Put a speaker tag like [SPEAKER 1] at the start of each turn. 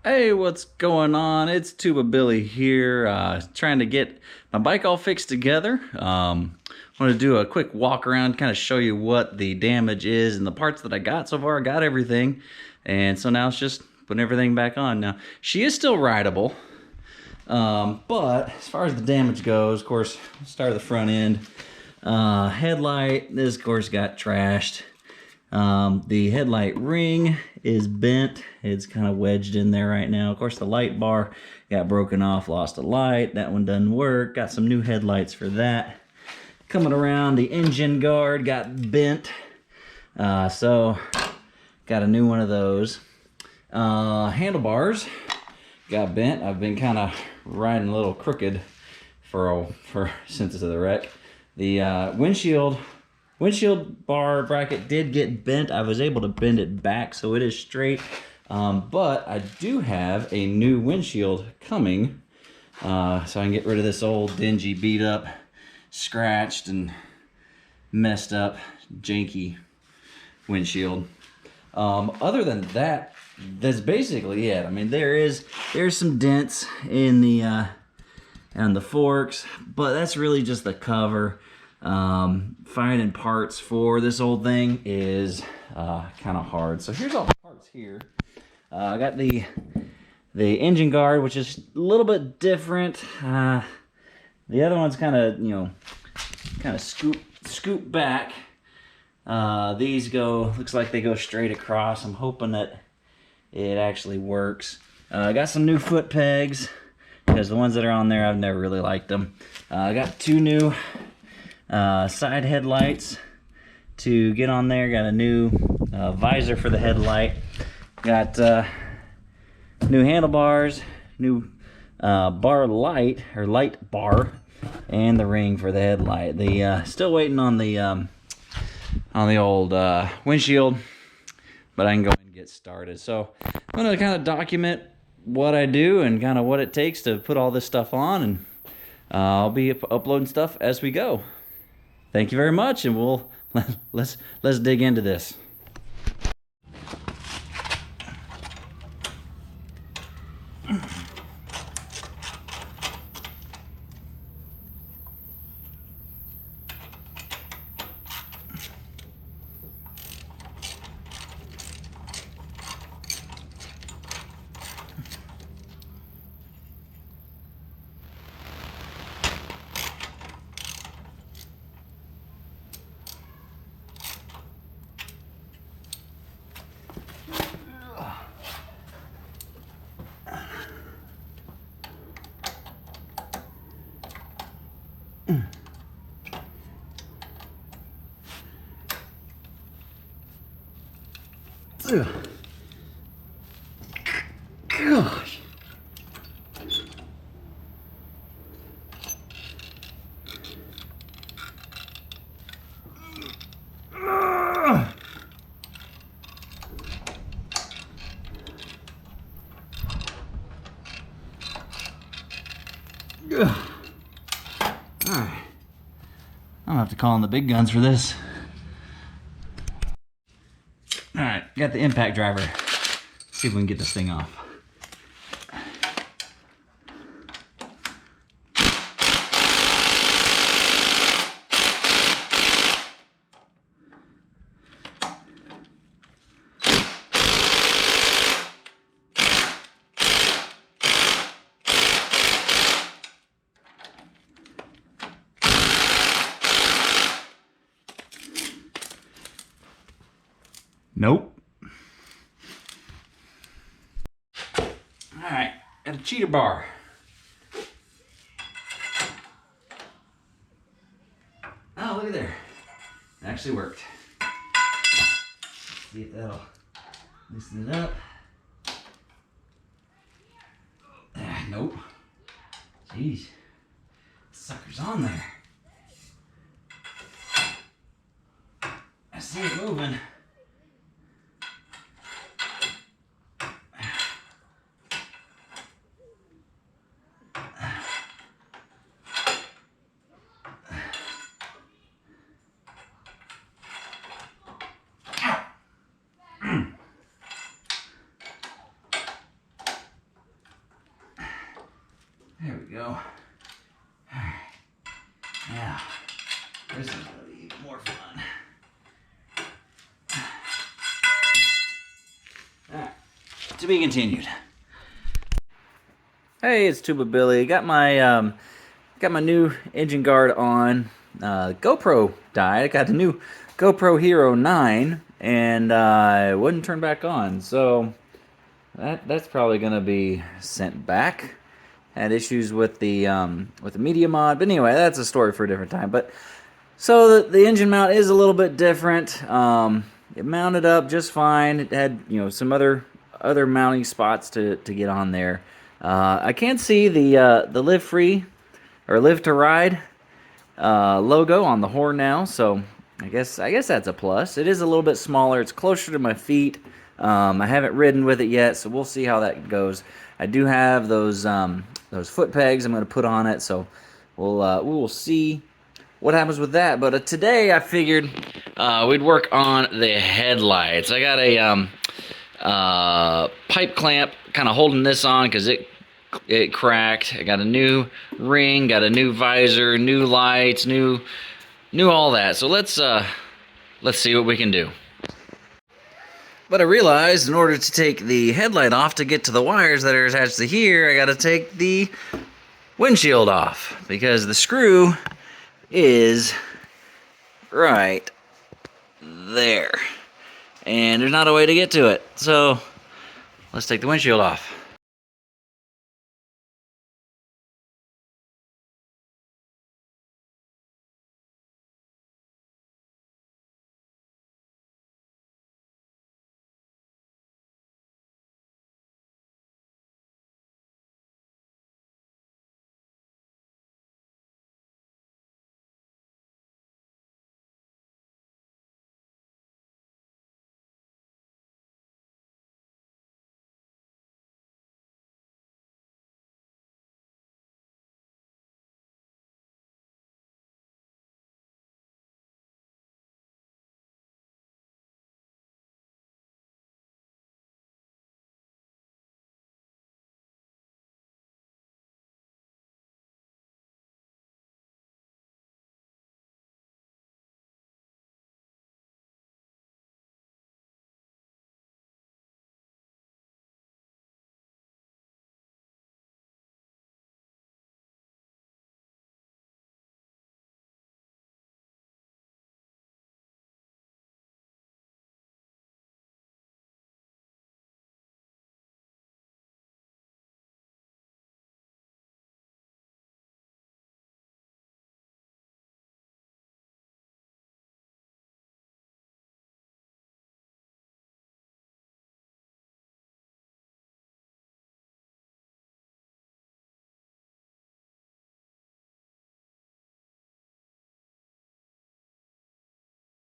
[SPEAKER 1] Hey, what's going on? It's Tuba Billy here, trying to get my bike all fixed together. Want to do a quick walk around, kind of show you what the damage is and the parts that I got so far. I got everything, and so now it's just putting everything back on. Now, she is still rideable, but as far as the damage goes, of course, start at the front end. Headlight, this of course got trashed. The headlight ring is bent. It's kind of wedged in there right now. Of course, the light bar got broken off, lost a light. That one doesn't work. Got some new headlights for that. Coming around, the engine guard got bent. So got a new one of those. Handlebars got bent. I've been kind of riding a little crooked since the wreck. The windshield bar bracket did get bent. I was able to bend it back so it is straight. But I do have a new windshield coming. So I can get rid of this old dingy, beat up, scratched and messed up, janky windshield. Other than that, that's basically it. I mean, there's some dents in the on the forks, but that's really just the cover. Finding parts for this old thing is kind of hard. So here's all the parts here. I got the engine guard, which is a little bit different. The other one's kind of scoop back. These looks like they go straight across. I'm hoping that it actually works. I got some new foot pegs because the ones that are on there, I've never really liked them. I got two new side headlights to get on there. Got a new visor for the headlight. Got new handlebars, new light bar, and the ring for the headlight. Still waiting on the old windshield, but I can go and get started. So I'm gonna kind of document what I do and kind of what it takes to put all this stuff on, and I'll be uploading stuff as we go. Thank you very much, and let's dig into this. Gosh. Alright. I'm gonna have to call in the big guns for this. Alright, got the impact driver. Let's see if we can get this thing off. Nope. Alright, got a cheater bar. Oh, look at there. It actually worked. See if that'll loosen it up. Nope. Jeez. Sucker's on there. I see it moving. There we go. Alright. Now, this is going to be even more fun. Alright. To be continued. Hey, it's Tuba Billy. Got my new engine guard on. GoPro died. I got the new GoPro Hero 9, and it wouldn't turn back on. So that's probably gonna be sent back. Had issues with the media mod, but anyway, that's a story for a different time. But so the engine mount is a little bit different. It mounted up just fine. It had some other mounting spots to get on there. I can see the Live Free or Live to Ride logo on the horn now, so I guess that's a plus. It is a little bit smaller. It's closer to my feet. I haven't ridden with it yet, so we'll see how that goes. I do have those foot pegs I'm going to put on it, so we will see what happens with that. But today I figured we'd work on the headlights. I got a pipe clamp kind of holding this on because it cracked. I got a new ring, got a new visor, new lights, new all that. So let's see what we can do. But I realized in order to take the headlight off to get to the wires that are attached to here, I got to take the windshield off because the screw is right there. And there's not a way to get to it. So let's take the windshield off.